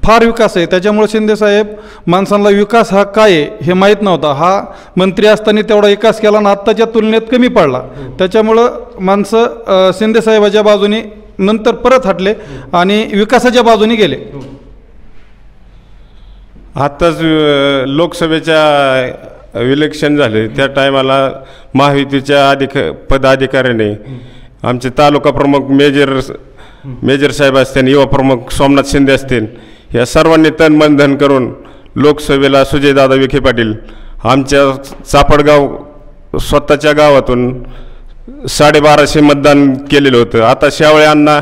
फार विकास आहे. त्याच्यामुळे शिंदे साहेब माणसांना विकास हा काय आहे हे माहीत नव्हता. हा मंत्री असताना तेवढा विकास केला आणि आत्ताच्या तुलनेत कमी पडला. त्याच्यामुळं माणसं शिंदे साहेबाच्या बाजूने नंतर परत हटले आणि विकासाच्या बाजूने गेले. आत्ताच लोकसभेच्या इलेक्शन झाले त्या टायमाला महायुतीच्या पदाधिकाऱ्याने आमचे तालुका प्रमुख मेजर साहेब असतील, युवा प्रमुख सोमनाथ शिंदे असतील, या सर्वांनी तन मन धन करून लोकसभेला सुजयदादा विखे पाटील आमच्या चापडगाव स्वतःच्या गावातून 1250 मतदान केलेलं होतं. आता शेवाळे अण्णा,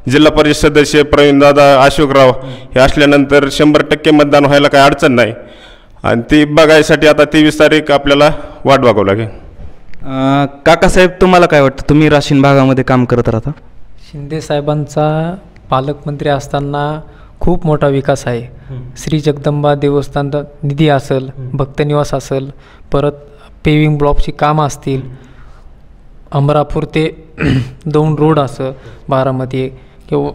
जिल्हा परिषद सदस्य प्रवीणदादा, अशोकराव हे असल्यानंतर 100% मतदान व्हायला काही अडचण नाही. आणि ती बघायसाठी आता 23 तारीख आपल्याला वाट बघावं लागेल. काकासाहेब, तुम्हाला काय वाटतं? तुम्ही राशीन भागामध्ये काम करत राहता. शिंदे साहेबांचा पालकमंत्री असताना खूप मोठा विकास आहे. श्री जगदंबा देवस्थान निधी असेल, भक्तनिवास असेल, परत पेविंग ब्लॉकची कामं असतील, अमरापूर ते दौंड रोड असं बारामती किंवा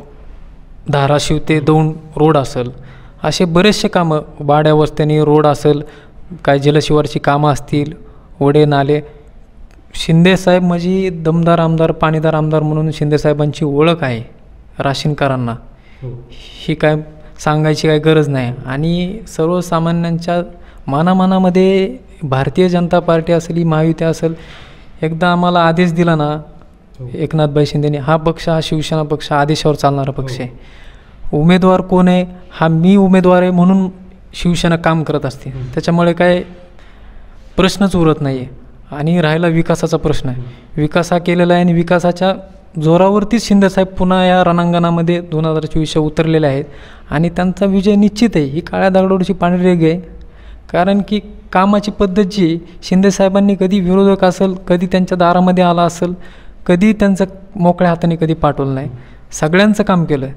धाराशिव ते दौंड रोड असेल, असे बरेचसे कामं, वाड्या वस्त्याने रोड असेल, काय जलशिवारची कामं असतील, ओढे नाले. शिंदेसाहेब म्हणजे दमदार आमदार, पाणीदार आमदार म्हणून शिंदेसाहेबांची ओळख आहे राशीनकरांना. ही काय सांगायची काही गरज नाही. आणि सर्वसामान्यांच्या मनामध्ये भारतीय जनता पार्टी असेल, ही महायुती असेल, एकदा आम्हाला आदेश दिला ना एकनाथभाई शिंदेने, हा पक्ष, हा शिवसेना पक्ष आदेशावर चालणारा पक्ष आहे. उमेदवार कोण आहे, हा मी उमेदवार आहे म्हणून शिवसेना काम करत असते. त्याच्यामुळे काय प्रश्नच उरत नाही आहे. आणि राहिला विकासाचा प्रश्न आहे, विकास हा केलेला आहे आणि विकासाच्या जोरावरतीच शिंदेसाहेब पुन्हा या रणांगणामध्ये 2024 उतरलेले आहेत. आणि त्यांचा विजय निश्चित आहे. ही काळ्या दगडावरची पांढरी रेघ आहे. कारण की कामाची पद्धत जी शिंदेसाहेबांनी कधी विरोधक असेल, कधी त्यांच्या दारामध्ये आला असेल, कधी त्यांचं मोकळ्या हाताने कधी पाठवलं नाही, सगळ्यांचं काम केलं.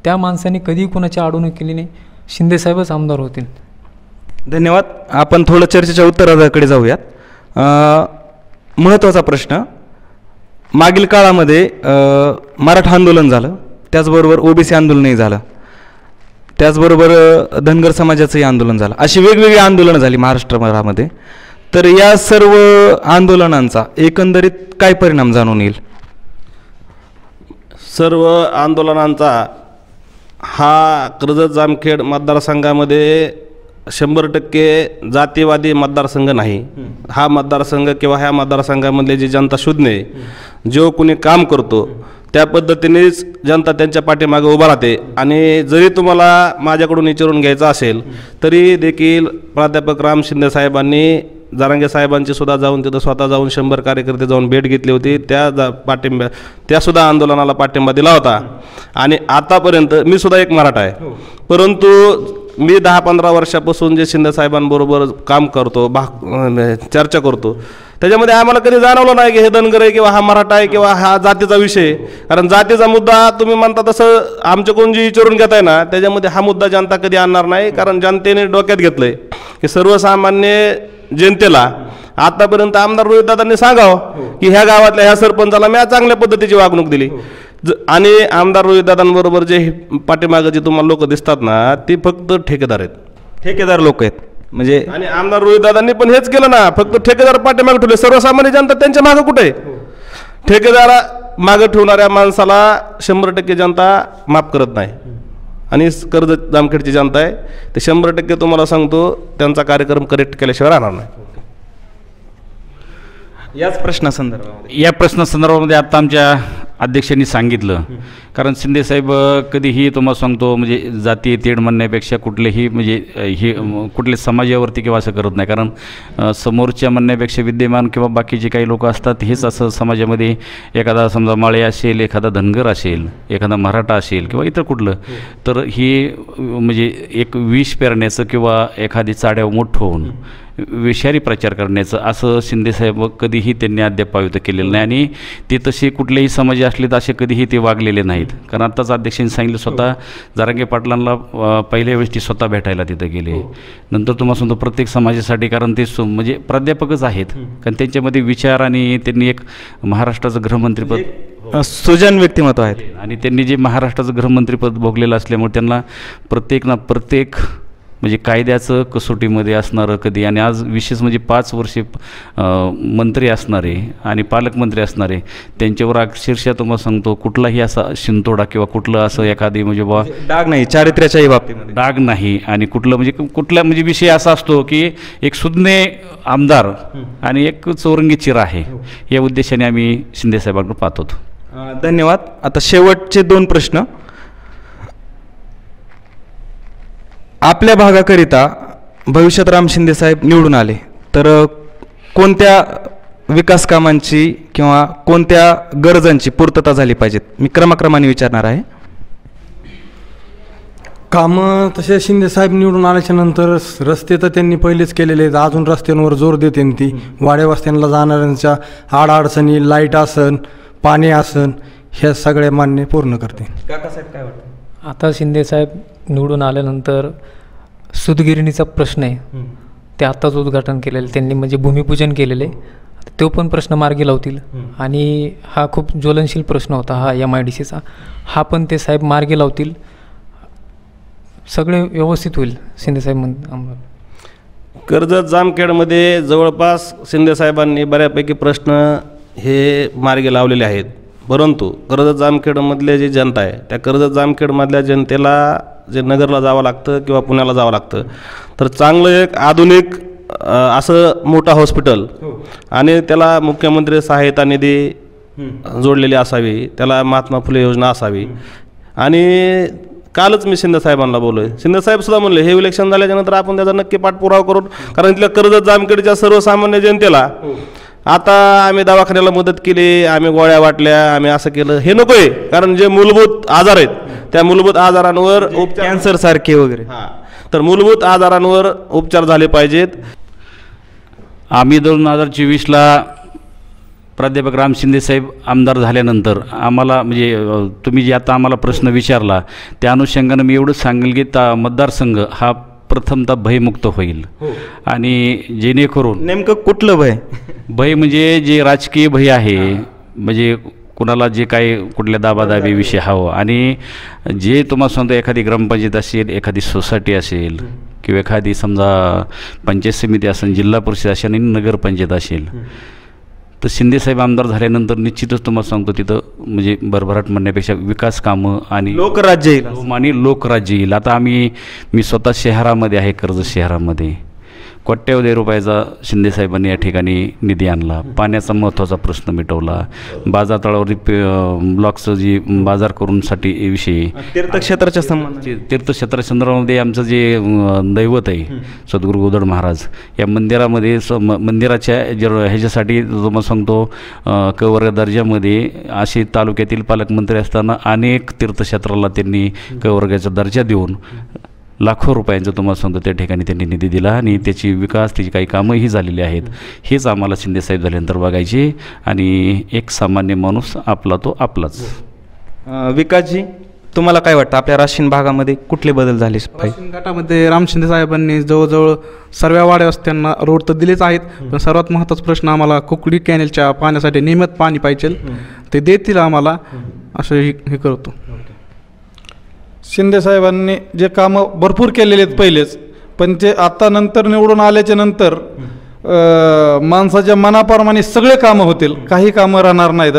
त्या माणसाने कधी कुणाची अडवणूक केली नाही. शिंदेसाहेबच आमदार होतील. धन्यवाद. आपण थोडं चर्चेच्या उत्तराकडे जाऊयात. महत्त्वाचा प्रश्न, मागील काळामध्ये मराठा आंदोलन झालं, त्याचबरोबर ओबीसी आंदोलनही झालं, त्याचबरोबर धनगर समाजाचंही आंदोलन झालं, अशी वेगवेगळी आंदोलनं झाली महाराष्ट्रामध्ये. तर या सर्व आंदोलनांचा एकंदरीत काय परिणाम जाणून येईल? सर्व आंदोलनांचा हा कर्जत जामखेड मतदारसंघामध्ये 100% जातीवादी मतदारसंघ नाही. हा मतदारसंघ किंवा ह्या मतदारसंघामधले जी जनता शोधणे, जो कोणी काम करतो त्या पद्धतीनेच जनता त्यांच्या पाठीमागे उभा राहते. आणि जरी तुम्हाला माझ्याकडून विचारून घ्यायचं असेल तरी देखील प्राध्यापक राम शिंदे साहेबांनी जरांगे साहेबांची सुद्धा जाऊन तिथं स्वतः जाऊन 100 कार्यकर्ते जाऊन भेट घेतली होती. त्यासुद्धा आंदोलनाला पाठिंबा दिला होता. आणि आतापर्यंत मी सुद्धा एक मराठा आहे, परंतु मी 10-15 वर्षापासून जे शिंदे साहेबांबरोबर काम करतो, चर्चा करतो, त्याच्यामध्ये आम्हाला कधी जाणवलं नाही की हे धनगर आहे किंवा हा मराठा आहे किंवा हा जातीचा विषय. कारण जातीचा मुद्दा तुम्ही म्हणता तसं आमच्याकडून जे विचारून घेताय ना, त्याच्यामध्ये हा मुद्दा जनता कधी आणणार नाही. कारण जनतेने डोक्यात घेतलंय की सर्वसामान्य जनतेला आतापर्यंत आमदार रोहितदादांनी सांगावं की ह्या गावातल्या ह्या सरपंचाला मी चांगल्या पद्धतीची वागणूक दिली. आणि आमदार रोहितदादांबरोबर जे पाठीमागे जे तुम्हाला लोक दिसतात ना, ती फक्त ठेकेदार आहेत, ठेकेदार लोक आहेत म्हणजे. आणि आमदार रोहितदादांनी पण हेच केलं ना, फक्त ठेकेदार पाठीमागे ठेवले. सर्वसामान्य जनता त्यांच्या मागे कुठे आहे? ठेकेदारा मागे ठेवणाऱ्या माणसाला 100% जनता माफ करत नाही. आणि कर्जत जामखेडची जनता आहे ते 100% तुम्हाला सांगतो त्यांचा कार्यक्रम करेक्ट केल्याशिवाय राहणार नाही. याच प्रश्नासंदर्भामध्ये या प्रश्नासंदर्भामध्ये आता आमच्या अध्यक्षांनी सांगितलं. कारण शिंदेसाहेब कधीही तुम्हाला सांगतो म्हणजे जातीय तेढ म्हणण्यापेक्षा कुठलेही म्हणजे हे कुठले समाजावरती किंवा असं करत नाही. कारण समोरच्या म्हणण्यापेक्षा विद्यमान किंवा बाकीचे काही लोक असतात हेच असं समाजामध्ये, एखादा समजा माळे असेल, एखादा धनगर असेल, एखादा मराठा असेल किंवा इतर कुठलं, तर हे म्हणजे एक विष पेरण्याचं किंवा एखादी चाड्यावर मोठं होऊन विषारी प्रचार करण्याचं असं शिंदेसाहेब कधीही त्यांनी अद्याप केलेलं नाही. आणि ते तसे कुठलेही समाज असले तर असे कधीही ते वागलेले नाहीत. कारण आत्ताच अध्यक्षांनी सांगितलं, स्वतः जरांगे पाटलांना पहिल्या वेळेस ते स्वतः भेटायला तिथं गेले. नंतर तुम्हाला सांगतो प्रत्येक समाजासाठी, कारण ते म्हणजे प्राध्यापकच आहेत, कारण त्यांच्यामध्ये विचार आणि त्यांनी एक महाराष्ट्राचं गृहमंत्रीपद सुजन व्यक्तिमत्व आहेत. आणि त्यांनी जे महाराष्ट्राचं गृहमंत्रीपद भोगलेलं असल्यामुळे त्यांना प्रत्येक म्हणजे कायद्याचं कसोटीमध्ये असणारं कधी, आणि आज विशेष म्हणजे 5 वर्षे मंत्री असणारे आणि पालकमंत्री असणारे, त्यांच्यावर अक्षरशः तुम्हाला सांगतो कुठलाही असा शिंतोडा किंवा कुठलं असं एखादी म्हणजे बा डाग नाही, चारित्र्याच्याही बाबतीमध्ये डाग नाही. आणि कुठला म्हणजे विषय असा असतो की एक सुज्ञ आमदार आणि एक चौरंगी चिरा आहे, या उद्देशाने आम्ही शिंदेसाहेबांकडे पाहत होतो. धन्यवाद. आता शेवटचे 2 प्रश्न. आपल्या भागाकरिता भविष्यात राम शिंदे साहेब निवडून आले तर कोणत्या विकास कामांची किंवा कोणत्या गरजांची पूर्तता झाली पाहिजेत? मी क्रमाक्रमाने विचारणार आहे. कामं तसे शिंदे साहेब निवडून आल्याच्या नंतर रस्ते तर त्यांनी पहिलेच केलेले आहेत. अजून रस्त्यांवर जोर देते ती. वाड्या वस्त्यांना जाणाऱ्यांच्या अडचणी, लाईट असन, पाणी असन, ह्या सगळ्या मान्य पूर्ण करते. काकासाहेब काय वाटतं? आता शिंदेसाहेब निवडून आल्यानंतर सूतगिरणीचा प्रश्न आहे, ते आत्ताच उद्घाटन केलेलं त्यांनी, म्हणजे भूमिपूजन केलेले तो पण प्रश्न मार्गी लावतील. आणि हा खूप ज्वलनशील प्रश्न होता हा MIDCचा, हा पण ते साहेब मार्गी लावतील. सगळे व्यवस्थित होईल शिंदेसाहेब. कर्जत जामखेडमध्ये जवळपास शिंदेसाहेबांनी बऱ्यापैकी प्रश्न हे मार्गी लावलेले आहेत, परंतु कर्जत जामखेडमधले जी जनता आहे त्या कर्जत जामखेडमधल्या जनतेला जे नगरला जावं लागतं किंवा पुण्याला जावं लागतं, तर चांगलं एक आधुनिक असं मोठं हॉस्पिटल आणि त्याला मुख्यमंत्री सहायता निधी जोडलेली असावी, त्याला महात्मा फुले योजना असावी. आणि कालच मी शिंदेसाहेबांना बोललो आहे, शिंदेसाहेब सुद्धा म्हणले हे इलेक्शन झाल्याच्यानंतर आपण त्याचा नक्की पाठपुरावा करून, कारण इथल्या कर्जत जामखेडच्या सर्वसामान्य जनतेला आता आम्ही दवाखान्याला मदत केली, आम्ही गोळ्या वाटल्या, आम्ही असं केलं, हे नको आहे. कारण जे मूलभूत आजार आहेत त्या मूलभूत आजारांवर कॅन्सर सारखे वगैरे, तर मूलभूत आजारांवर उपचार झाले पाहिजेत. आम्ही 2024ला प्राध्यापक राम शिंदेसाहेब आमदार झाल्यानंतर आम्हाला म्हणजे तुम्ही जे आता आम्हाला प्रश्न विचारला त्या अनुषंगानं मी एवढंच सांगेल की मतदारसंघ हा प्रथमतः भयमुक्त होईल. आणि जेणेकरून नेमकं कुठलं भय? भय म्हणजे जे राजकीय भय आहे, म्हणजे कुणाला जे काही कुठल्या दाबादाबीविषयी हवं, आणि जे तुम्हाला सांगतो एखादी ग्रामपंचायत असेल, एखादी सोसायटी असेल किंवा एखादी समजा पंचायत समिती असेल, जिल्हा परिषद असेल आणि नगरपंचायत असेल, तर शिंदेसाहेब आमदार झाल्यानंतर निश्चितच तुम्हाला सांगतो तिथं म्हणजे भरभराट म्हणण्यापेक्षा विकास कामं आणि लोकराज्य येईल आणि लोकराज्य येईल. आता मी स्वतः शहरामध्ये आहे, कर्जत शहरामध्ये कोट्यवधी रुपयाचा शिंदेसाहेबांनी या ठिकाणी निधी आणला, पाण्याचा महत्त्वाचा प्रश्न मिटवला, बाजार तळावरती ब्लॉकचं जी बाजार करूनसाठी विषयी तीर्थक्षेत्राच्या संबंध तीर्थक्षेत्राच्या संदर्भामध्ये आमचं जे दैवत आहे सद्गुरू गोदड महाराज, या मंदिरामध्ये मंदिराच्या ह्याच्यासाठी तुम्हाला सांगतो कवर दर्जामध्ये असे तालुक्यातील पालकमंत्री असताना अनेक तीर्थक्षेत्राला त्यांनी कवर्गाचा दर्जा देऊन लाखो रुपयांचं तुम्हाला सांगतो त्या ठिकाणी त्यांनी निधी दिला आणि त्याची विकास त्याची काही कामंही झालेली आहेत. हेच आम्हाला शिंदेसाहेब झाल्यानंतर बघायचे. आणि एक सामान्य माणूस आपला तो आपलाच. विकासजी, तुम्हाला काय वाटतं आपल्या राशीन भागामध्ये कुठले बदल झाले पाहिजे? राशीन गटामध्ये राम शिंदे साहेबांनी जवळजवळ सर्व वाड्या वस्त्यांना रोड तर दिलेच आहेत, पण सर्वात महत्त्वाचा प्रश्न आम्हाला कुकडी कॅनेलच्या पाण्यासाठी नियमित पाणी पाहिजे, ते देतील आम्हाला असं हे करतो. शिंदेसाहेबांनी जे कामं भरपूर केलेले आहेत पहिलेच, पण ते आता नंतर निवडून आल्याच्या नंतर माणसाच्या मनाप्रमाणे सगळे कामं होतील, काही कामं राहणार नाहीत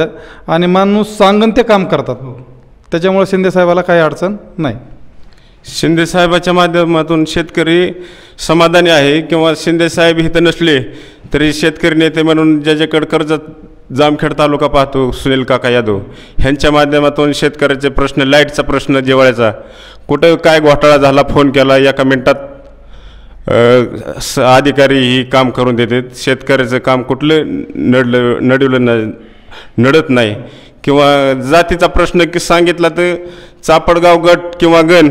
आणि माणूस सांगन ते काम करतात. त्याच्यामुळे शिंदेसाहेबाला काही अडचण नाही. शिंदेसाहेबाच्या माध्यमातून शेतकरी समाधानी आहे, किंवा शिंदेसाहेब इथं नसले तरी शेतकरी नेते म्हणून ज्याच्याकडे कर्जत जामखेड तालुका पाहतो सुनील काका यादव, ह्यांच्या माध्यमातून शेतकऱ्याचे प्रश्न, लाईटचा प्रश्न जेवाळ्याचा, कुठं काय घोटाळा झाला फोन केला एका मिनटात अधिकारी ही काम करून देतात. शेतकऱ्याचं काम कुठलं नडत नाही. किंवा जातीचा प्रश्न की सांगितला तर चापडगाव गट किंवा गण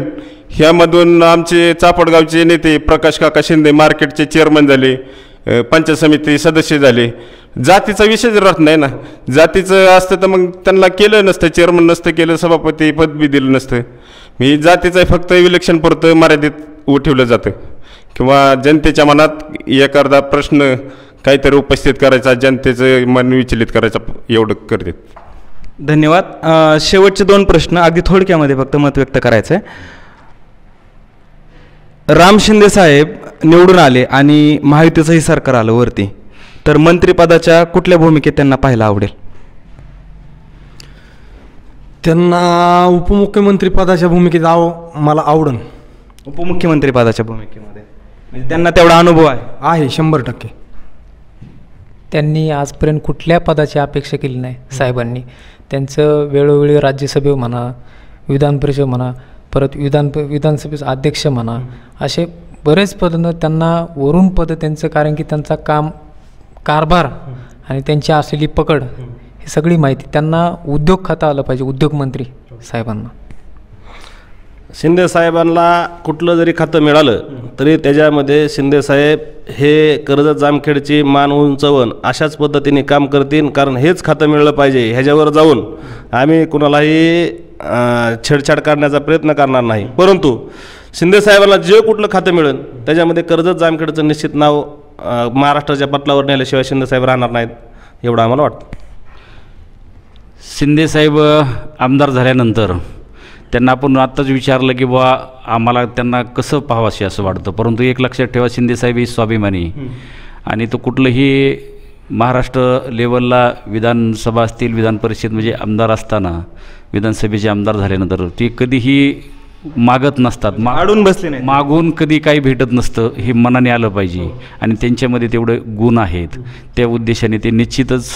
ह्यामधून आमचे चापडगावचे नेते प्रकाश काका शिंदे मार्केटचे चेअरमन झाले, पंचायत समिती सदस्य झाले. जातीचा विषयच राहत नाही ना. जातीचं असतं तर मग त्यांना केलं नसतं, चेअरमन नसतं केलं, सभापती पद बी दिलं नसतं. मी जातीचं फक्त इलेक्शन पुरतं मर्यादित ठेवलं जातं, किंवा जनतेच्या मनात एखादा प्रश्न काहीतरी उपस्थित करायचा, जनतेचं मन विचलित करायचं, एवढं करते. धन्यवाद. शेवटचे 2 प्रश्न अगदी थोडक्यामध्ये फक्त मत व्यक्त करायचं आहे. राम शिंदे साहेब निवडून आले आणि महायुतीचंही सरकार आलं वरती, तर मंत्रिपदाच्या कुठल्या भूमिकेत त्यांना पाहायला आवडेल? त्यांना उपमुख्यमंत्री पदाच्या भूमिकेत मला आवडन. उपमुख्यमंत्री पदाच्या भूमिकेमध्ये म्हणजे त्यांना तेवढा अनुभव आहे? 100%. त्यांनी आजपर्यंत कुठल्या पदाची अपेक्षा केली नाही साहेबांनी. त्यांचं वेळोवेळी राज्यसभेवर म्हणा, विधान परिषद म्हणा, परत विधानसभेचे अध्यक्ष म्हणा, असे बरेच पदं त्यांना वरून पद त्यांचं, कारण की त्यांचा कारभार आणि त्यांची असलेली पकड ही सगळी माहिती त्यांना. उद्योग खातं आलं पाहिजे, उद्योगमंत्री साहेबांना. शिंदेसाहेबांना कुठलं जरी खातं मिळालं तरी त्याच्यामध्ये शिंदेसाहेब हे कर्जत जामखेडची मान उंचवून अशाच पद्धतीने काम करतील, कारण हेच खातं मिळलं पाहिजे ह्याच्यावर जाऊन आम्ही कुणालाही छेडछाड करण्याचा प्रयत्न करणार नाही. परंतु शिंदेसाहेबांना जे कुठलं खातं मिळेल त्याच्यामध्ये कर्जत जामखेडचं निश्चित नाव महाराष्ट्राच्या पटलावर नेल्याशिवाय शिंदेसाहेब राहणार नाहीत एवढं आम्हाला वाटतं. शिंदेसाहेब आमदार झाल्यानंतर त्यांना आपण आत्ताच विचारलं की बुवा आम्हाला त्यांना कसं पाहावंसे असं वाटतं, परंतु एक लक्षात ठेवा, शिंदेसाहेब ही स्वाभिमानी आणि तो कुठलंही महाराष्ट्र लेवलला विधानसभा असतील, विधान परिषद म्हणजे आमदार असताना विधानसभेचे आमदार झाल्यानंतर ते कधीही मागत नसतात, अडून बसले नाही, मागून कधी काही भेटत नसतं, हे मनाने आलं पाहिजे आणि त्यांच्यामध्ये तेवढे गुण आहेत. त्या उद्देशाने ते निश्चितच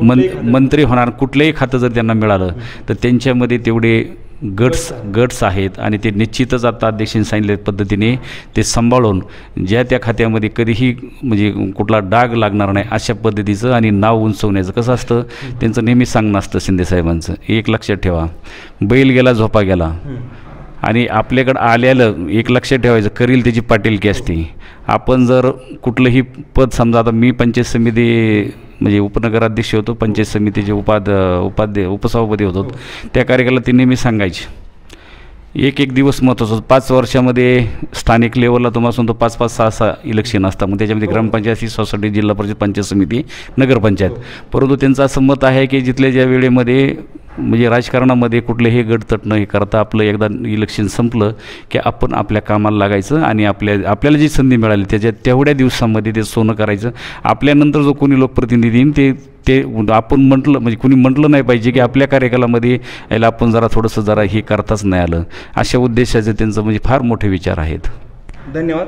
मंत्री होणार. कुठलंही खातं जर त्यांना मिळालं तर त्यांच्यामध्ये तेवढे गट्स आहेत आणि ते निश्चितच आता अध्यक्षांनी सांगितल्या पद्धतीने ते सांभाळून ज्या त्या खात्यामध्ये कधीही म्हणजे कुठला डाग लागणार नाही अशा पद्धतीचं आणि नाव उंचवण्याचं कसं असतं त्यांचं नेहमी सांगणं असतं शिंदेसाहेबांचं. एक लक्षात ठेवा, बैल गेला झोपा गेला आणि आपल्याकडं आल्यालं एक लक्षात ठेवायचं, करील त्याची पाटीलकी असते. आपण जर कुठलंही पद समजा, आता मी पंचायत समिती म्हणजे उपनगराध्यक्ष होतो, पंचायत समितीचे उपसभापती होतो, त्या कार्यकाळाला ते नेहमी सांगायचे एक दिवस महत्त्वाचा होतं. 5 वर्षामध्ये स्थानिक लेवलला तुम्हाला सांगतो 5-5, 6-6 इलेक्शन असतात. मग त्याच्यामध्ये ग्रामपंचायत, सोसायटी, जिल्हा परिषद, पंचायत समिती, नगरपंचायत. परंतु त्यांचं असं मत आहे की जिथल्या ज्या वेळेमध्ये म्हणजे राजकारणामध्ये कुठलेही गटतट हे करता आपलं एकदा इलेक्शन संपलं की आपण आपल्या कामाला लागायचं आणि आपल्याला जी संधी मिळाली त्याच्या तेवढ्या दिवसामध्ये ते सोनं करायचं. आपल्यानंतर जो कोणी लोकप्रतिनिधी येईन ते आपण म्हटलं म्हणजे कुणी म्हटलं नाही पाहिजे की आपल्या कार्यकालामध्ये याला आपण थोडंसं हे करताच नाही आलं. अशा उद्देशाचे त्यांचं म्हणजे फार मोठे विचार आहेत. धन्यवाद.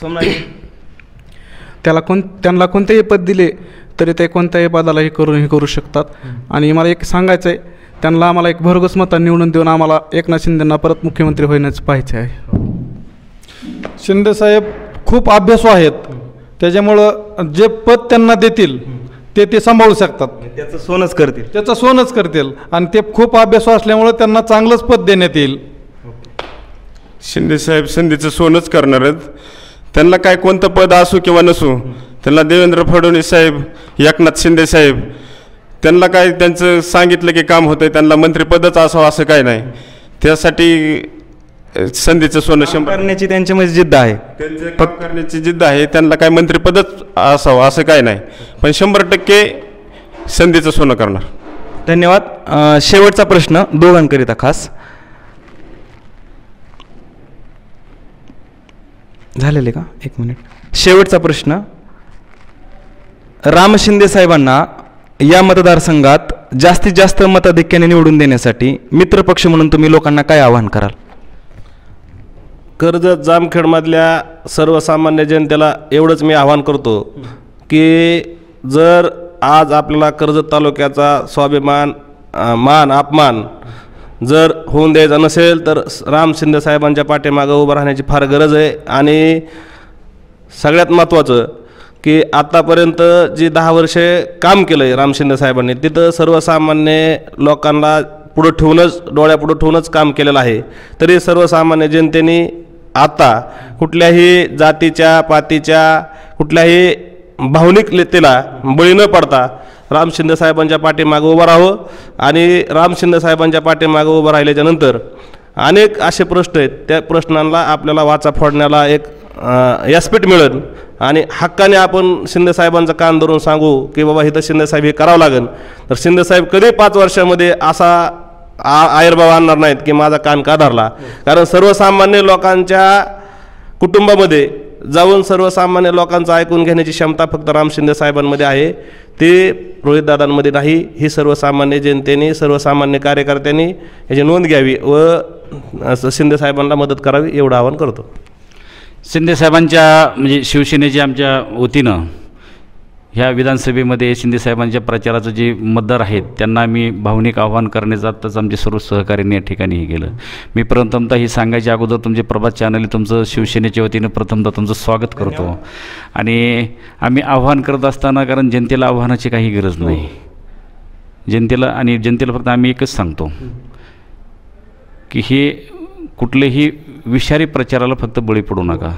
सोमनाथ, त्यांना कोणतेही पद दिले तरी ते कोणत्याही पदाला हे करू शकतात. आणि मला एक सांगायचं आहे, त्यांना आम्हाला एक भरघोस मतांनी निवडून देऊन आम्हाला एकनाथ शिंदेंना परत मुख्यमंत्री होण्याचं पाहायचं आहे. शिंदेसाहेब खूप अभ्यासू आहेत, त्याच्यामुळं जे पद त्यांना देतील ते सांभाळू शकतात, त्याचं सोनच करतील आणि ते खूप अभ्यासू असल्यामुळं त्यांना चांगलंच पद देण्यात येईल. शिंदेसाहेब संधीचं सोनच करणार आहेत. त्यांना काय कोणतं पद असो किंवा नसो, त्यांना देवेंद्र फडणवीस साहेब, एकनाथ शिंदे साहेब, त्यांना काय त्यांचं सांगितलं की काम होतं, त्यांना मंत्रिपदच असावं असं काय नाही. त्यासाठी संधीचं सोनं करण्याची त्यांच्यामध्ये जिद्द आहे, त्यांचं काम करण्याची जिद्द आहे. त्यांना काय मंत्रिपदच असावं असं काय नाही, पण 100% संधीचं सोनं करणार. धन्यवाद. शेवटचा प्रश्न दोघांकरिता खास झालेले का? 1 मिनिट. शेवटचा प्रश्न, राम शिंदे साहेबांना या मतदारसंघात जास्तीत जास्त मताधिक्याने निवडून देण्यासाठी मित्रपक्ष म्हणून तुम्ही लोकांना काय आवाहन कराल? कर्जत जामखेडमधल्या सर्वसामान्य जनतेला एवढंच मी आवाहन करतो की जर आज आपल्याला कर्जत तालुक्याचा स्वाभिमान, मान, अपमान जर होऊन द्यायचा नसेल तर राम शिंदे साहेबांच्या पाठीमागं उभं राहण्याची फार गरज आहे. आणि सगळ्यात महत्त्वाचं की आत्तापर्यंत जी 10 वर्षे काम केलं आहे राम शिंदे साहेबांनी, तिथं सर्वसामान्य लोकांना पुढं ठेवूनच, डोळ्यापुढं ठेवूनच काम केलेलं आहे. तरी सर्वसामान्य जनतेने आता कुठल्याही जातीच्या, पातीच्या, कुठल्याही भावनिकतेला बळी न पडता राम शिंदे साहेबांच्या पाठीमागं उभं राहावं. आणि राम शिंदे साहेबांच्या पाठीमागं उभं राहिल्याच्या नंतर अनेक असे प्रश्न आहेत, त्या प्रश्नांना आपल्याला वाचा फोडण्याला एक व्यासपीठ मिळेल आणि हक्काने आपण शिंदे साहेबांचं कान धरून सांगू की बाबा इथं शिंदे साहेब हे करावं लागेल. तर शिंदे साहेब कधी 5 वर्षामध्ये असा आविर्भाव आणणार नाहीत की माझा कान का धरला. कारण सर्वसामान्य लोकांच्या कुटुंबामध्ये जाऊन सर्वसामान्य लोकांचं ऐकून घेण्याची क्षमता फक्त राम शिंदे साहेबांमध्ये आहे, ते रोहितदादांमध्ये नाही. ही सर्वसामान्य जनतेने, सर्वसामान्य कार्यकर्त्यांनी याची नोंद घ्यावी व शिंदे साहेबांना मदत करावी एवढं आवाहन करतो. शिंदेसाहेबांच्या म्हणजे शिवसेनेच्या आमच्या वतीनं ह्या विधानसभेमध्ये शिंदेसाहेबांच्या प्रचाराचं जे मतदार आहेत त्यांना मी भावनिक आव्हान करण्याचं आत्ताच आमचे सर्व सहकार्यांनी या ठिकाणी हे केलं. मी प्रथमतः ही सांगायच्या अगोदर तुमचे प्रभात चॅनल तुमचं शिवसेनेच्या वतीनं प्रथमतः तुमचं स्वागत करतो. आणि आम्ही आव्हान करत असताना, कारण जनतेला आव्हानाची काही गरज नाही, जनतेला फक्त आम्ही एकच सांगतो की हे कुठलेही विषारी प्रचाराला फक्त बळी पडू नका,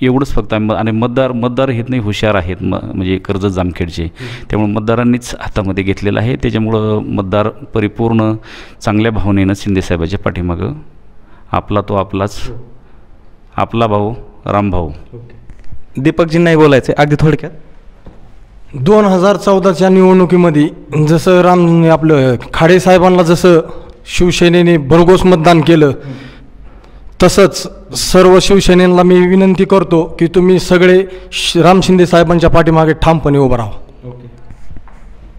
एवढंच फक्त. आणि मतदार हे नाही हुशार आहेत, म्हणजे कर्जत जामखेडचे, त्यामुळे मतदारांनीच हातामध्ये घेतलेलं आहे. त्याच्यामुळं मतदार परिपूर्ण चांगल्या भावनेनं शिंदेसाहेबाच्या पाठीमागं आपला तो आपलाच, आपला भाऊ रामभाऊ. दीपकजींनाही बोलायचं आहे अगदी थोडक्यात. 2014च्या निवडणुकीमध्ये जसं आपलं खाडे साहेबांना जसं शिवसेनेने भरघोस मतदान केलं, तसंच सर्व शिवसेनेला मी विनंती करतो की तुम्ही सगळे राम शिंदे साहेबांच्या पाठीमागे ठामपणे उभं राहा.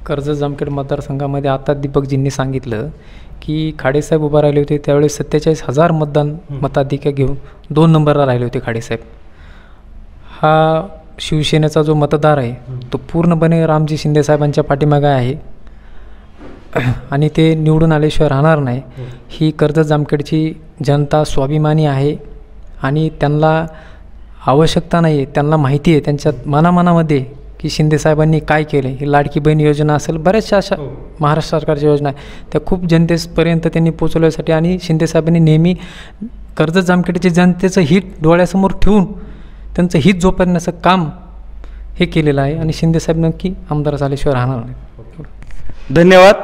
कर्जत जामखेड मतदारसंघामध्ये आता दीपकजींनी सांगितलं की खाडेसाहेब उभा राहिले होते त्यावेळेस 47,000 मताधिक्य घेऊन 2 नंबरला राहिले होते खाडेसाहेब. हा शिवसेनेचा जो मतदार आहे तो पूर्णपणे रामजी शिंदे साहेबांच्या पाठीमागे आहे आणि ते निवडून आल्याशिवाय राहणार नाही. ही कर्जत जामखेडची जनता स्वाभिमानी आहे आणि त्यांना आवश्यकता नाही आहे, त्यांना माहिती आहे त्यांच्या मनामनामध्ये की शिंदे साहेबांनी काय केले. ही लाडकी बहीण योजना असेल, बऱ्याचशा अशा महाराष्ट्र सरकारच्या योजना आहे त्या खूप जनतेपर्यंत त्यांनी पोचवण्यासाठी आणि शिंदे साहेबांनी नेहमी कर्जत जामखेडच्या जनतेचं हित डोळ्यासमोर ठेवून त्यांचं हित जोपासण्याचं काम हे केलेलं आहे आणि शिंदे साहेब नक्की आमदार झाल्याशिवाय राहणार नाही. धन्यवाद.